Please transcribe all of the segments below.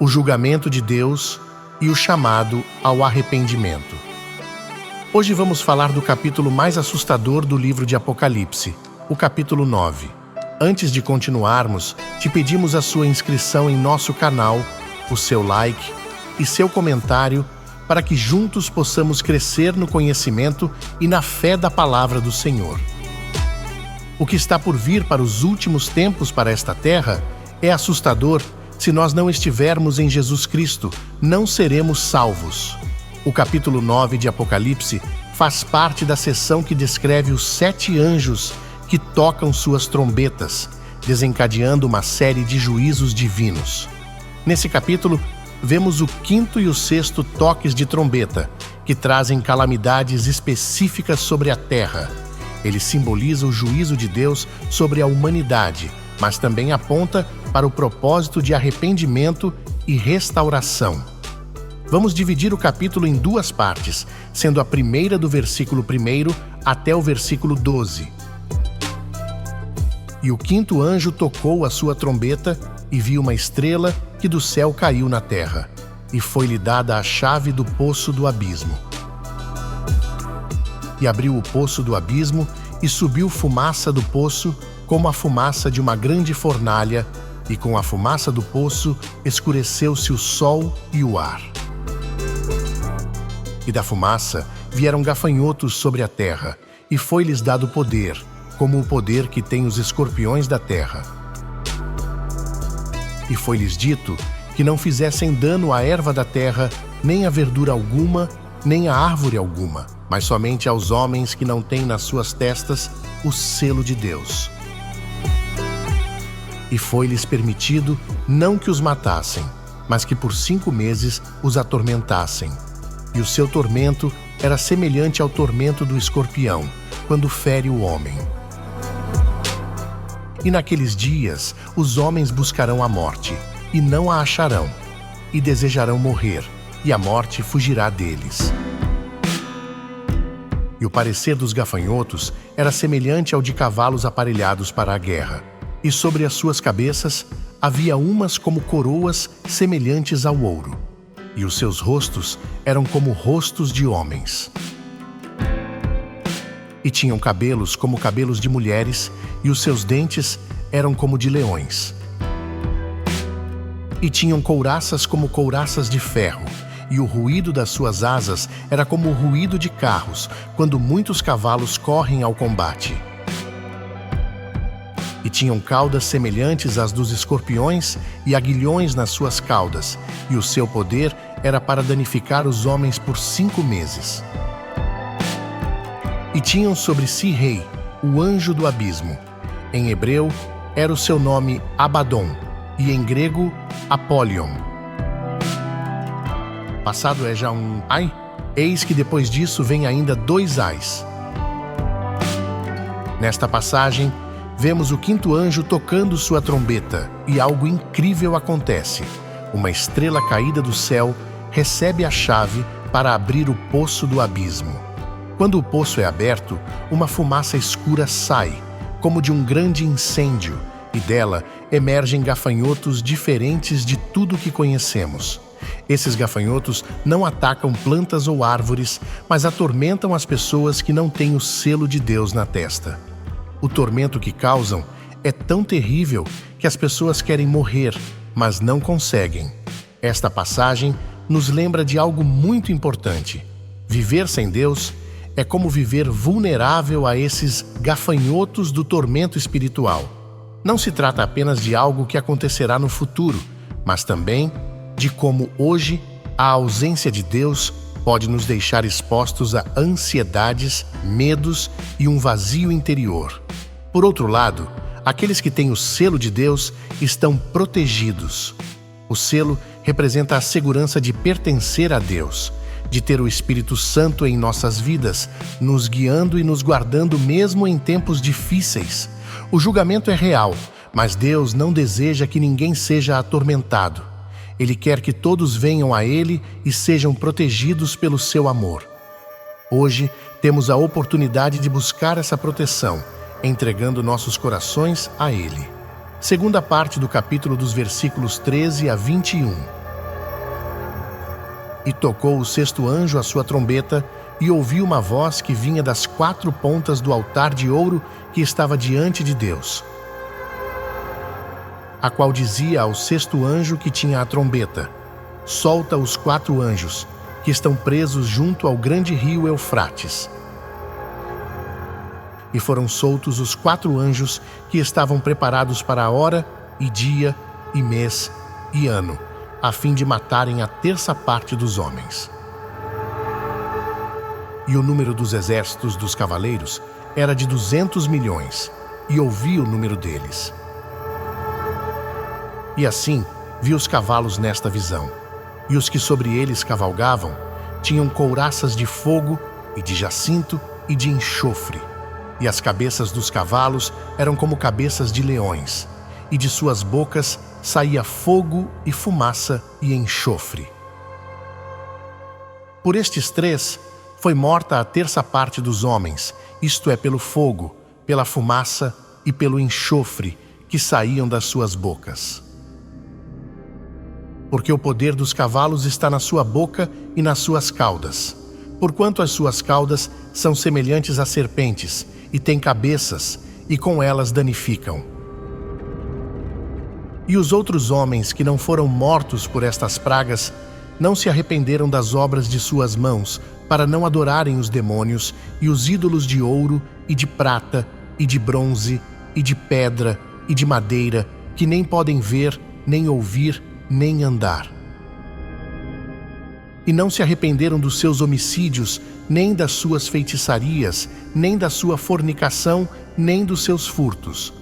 o julgamento de Deus e o chamado ao arrependimento. Hoje vamos falar do capítulo mais assustador do livro de Apocalipse, o capítulo 9. Antes de continuarmos, te pedimos a sua inscrição em nosso canal, o seu like e seu comentário para que juntos possamos crescer no conhecimento e na fé da palavra do Senhor. O que está por vir para os últimos tempos para esta terra é assustador. Se nós não estivermos em Jesus Cristo, não seremos salvos. O capítulo 9 de Apocalipse faz parte da seção que descreve os 7 anjos que tocam suas trombetas, desencadeando uma série de juízos divinos. Nesse capítulo, vemos o 5º e o 6º toques de trombeta, que trazem calamidades específicas sobre a terra. Ele simboliza o juízo de Deus sobre a humanidade, mas também aponta para o propósito de arrependimento e restauração. Vamos dividir o capítulo em 2 partes, sendo a primeira do versículo 1 até o versículo 12. E o 5º anjo tocou a sua trombeta e viu uma estrela que do céu caiu na terra, e foi-lhe dada a chave do poço do abismo. E abriu o poço do abismo, e subiu fumaça do poço, como a fumaça de uma grande fornalha, e com a fumaça do poço escureceu-se o sol e o ar. E da fumaça vieram gafanhotos sobre a terra, e foi-lhes dado poder, como o poder que tem os escorpiões da terra. E foi-lhes dito que não fizessem dano à erva da terra, nem a verdura alguma, nem a árvore alguma, mas somente aos homens que não têm nas suas testas o selo de Deus. E foi-lhes permitido não que os matassem, mas que por 5 meses os atormentassem. E o seu tormento era semelhante ao tormento do escorpião, quando fere o homem. E naqueles dias os homens buscarão a morte, e não a acharão, e desejarão morrer, e a morte fugirá deles. E o parecer dos gafanhotos era semelhante ao de cavalos aparelhados para a guerra, e sobre as suas cabeças havia umas como coroas semelhantes ao ouro, e os seus rostos eram como rostos de homens. E tinham cabelos como cabelos de mulheres, e os seus dentes eram como de leões. E tinham couraças como couraças de ferro, e o ruído das suas asas era como o ruído de carros, quando muitos cavalos correm ao combate. E tinham caudas semelhantes às dos escorpiões e aguilhões nas suas caudas, e o seu poder era para danificar os homens por 5 meses. E tinham sobre si rei, o anjo do abismo. Em hebreu, era o seu nome Abaddon, e em grego, Apollyon. Passado é já um ai? Eis que depois disso vem ainda 2 ais. Nesta passagem, vemos o 5º anjo tocando sua trombeta, e algo incrível acontece. Uma estrela caída do céu recebe a chave para abrir o poço do abismo. Quando o poço é aberto, uma fumaça escura sai, como de um grande incêndio, e dela emergem gafanhotos diferentes de tudo que conhecemos. Esses gafanhotos não atacam plantas ou árvores, mas atormentam as pessoas que não têm o selo de Deus na testa. O tormento que causam é tão terrível que as pessoas querem morrer, mas não conseguem. Esta passagem nos lembra de algo muito importante. Viver sem Deus é como viver vulnerável a esses gafanhotos do tormento espiritual. Não se trata apenas de algo que acontecerá no futuro, mas também de como hoje a ausência de Deus pode nos deixar expostos a ansiedades, medos e um vazio interior. Por outro lado, aqueles que têm o selo de Deus estão protegidos. O selo representa a segurança de pertencer a Deus, de ter o Espírito Santo em nossas vidas, nos guiando e nos guardando mesmo em tempos difíceis. O julgamento é real, mas Deus não deseja que ninguém seja atormentado. Ele quer que todos venham a Ele e sejam protegidos pelo seu amor. Hoje, temos a oportunidade de buscar essa proteção, entregando nossos corações a Ele. Segunda parte do capítulo dos versículos 13 a 21. E tocou o sexto anjo a sua trombeta, e ouviu uma voz que vinha das 4 pontas do altar de ouro que estava diante de Deus, a qual dizia ao sexto anjo que tinha a trombeta: solta os 4 anjos, que estão presos junto ao grande rio Eufrates. E foram soltos os 4 anjos que estavam preparados para a hora, e dia, e mês, e ano, a fim de matarem a terça parte dos homens. E o número dos exércitos dos cavaleiros era de 200 milhões, e ouvi o número deles. E assim vi os cavalos nesta visão, e os que sobre eles cavalgavam tinham couraças de fogo, e de jacinto, e de enxofre, e as cabeças dos cavalos eram como cabeças de leões, e de suas bocas saía fogo e fumaça e enxofre. Por estes 3 foi morta a terça parte dos homens, isto é, pelo fogo, pela fumaça e pelo enxofre que saíam das suas bocas. Porque o poder dos cavalos está na sua boca e nas suas caudas, porquanto as suas caudas são semelhantes a serpentes, e têm cabeças, e com elas danificam. E os outros homens que não foram mortos por estas pragas não se arrependeram das obras de suas mãos, para não adorarem os demônios e os ídolos de ouro e de prata e de bronze e de pedra e de madeira, que nem podem ver, nem ouvir, nem andar. E não se arrependeram dos seus homicídios, nem das suas feitiçarias, nem da sua fornicação, nem dos seus furtos.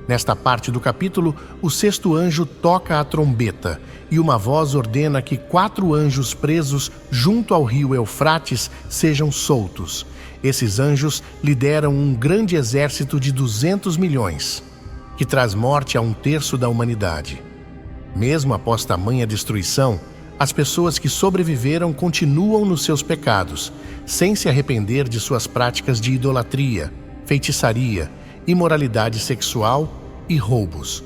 Nesta parte do capítulo, o sexto anjo toca a trombeta, e uma voz ordena que 4 anjos presos junto ao rio Eufrates sejam soltos. Esses anjos lideram um grande exército de 200 milhões, que traz morte a 1/3 da humanidade. Mesmo após tamanha destruição, as pessoas que sobreviveram continuam nos seus pecados, sem se arrepender de suas práticas de idolatria, feitiçaria, imoralidade sexual e roubos.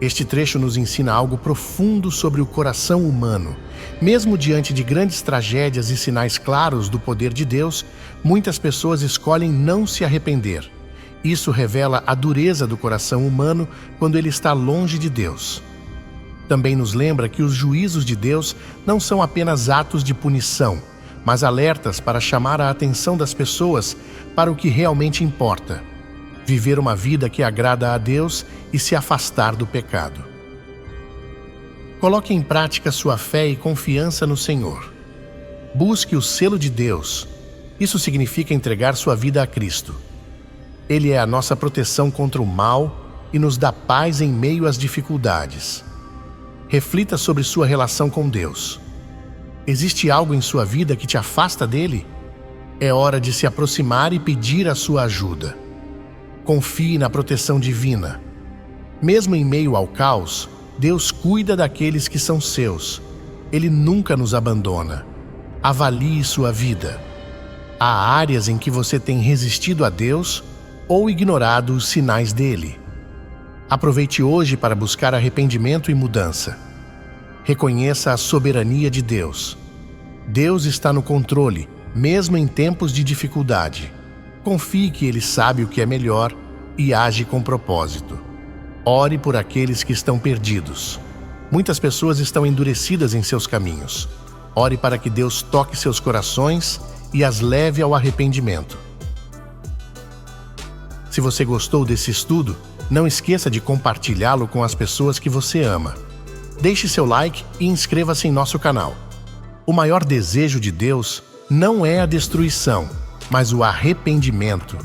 Este trecho nos ensina algo profundo sobre o coração humano. Mesmo diante de grandes tragédias e sinais claros do poder de Deus, muitas pessoas escolhem não se arrepender. Isso revela a dureza do coração humano quando ele está longe de Deus. Também nos lembra que os juízos de Deus não são apenas atos de punição, mas alertas para chamar a atenção das pessoas para o que realmente importa: viver uma vida que agrada a Deus e se afastar do pecado. Coloque em prática sua fé e confiança no Senhor. Busque o selo de Deus. Isso significa entregar sua vida a Cristo. Ele é a nossa proteção contra o mal e nos dá paz em meio às dificuldades. Reflita sobre sua relação com Deus. Existe algo em sua vida que te afasta dele? É hora de se aproximar e pedir a sua ajuda. Confie na proteção divina. Mesmo em meio ao caos, Deus cuida daqueles que são seus. Ele nunca nos abandona. Avalie sua vida. Há áreas em que você tem resistido a Deus ou ignorado os sinais dele. Aproveite hoje para buscar arrependimento e mudança. Reconheça a soberania de Deus. Deus está no controle, mesmo em tempos de dificuldade. Confie que Ele sabe o que é melhor e age com propósito. Ore por aqueles que estão perdidos. Muitas pessoas estão endurecidas em seus caminhos. Ore para que Deus toque seus corações e as leve ao arrependimento. Se você gostou desse estudo, não esqueça de compartilhá-lo com as pessoas que você ama. Deixe seu like e inscreva-se em nosso canal. O maior desejo de Deus não é a destruição, mas o arrependimento.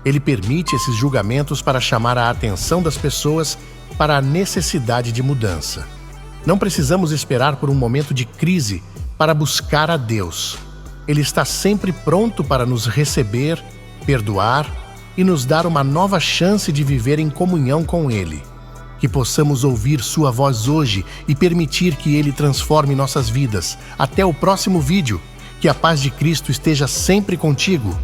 Ele permite esses julgamentos para chamar a atenção das pessoas para a necessidade de mudança. Não precisamos esperar por um momento de crise para buscar a Deus. Ele está sempre pronto para nos receber, perdoar e nos dar uma nova chance de viver em comunhão com Ele. Que possamos ouvir sua voz hoje e permitir que Ele transforme nossas vidas. Até o próximo vídeo. Que a paz de Cristo esteja sempre contigo.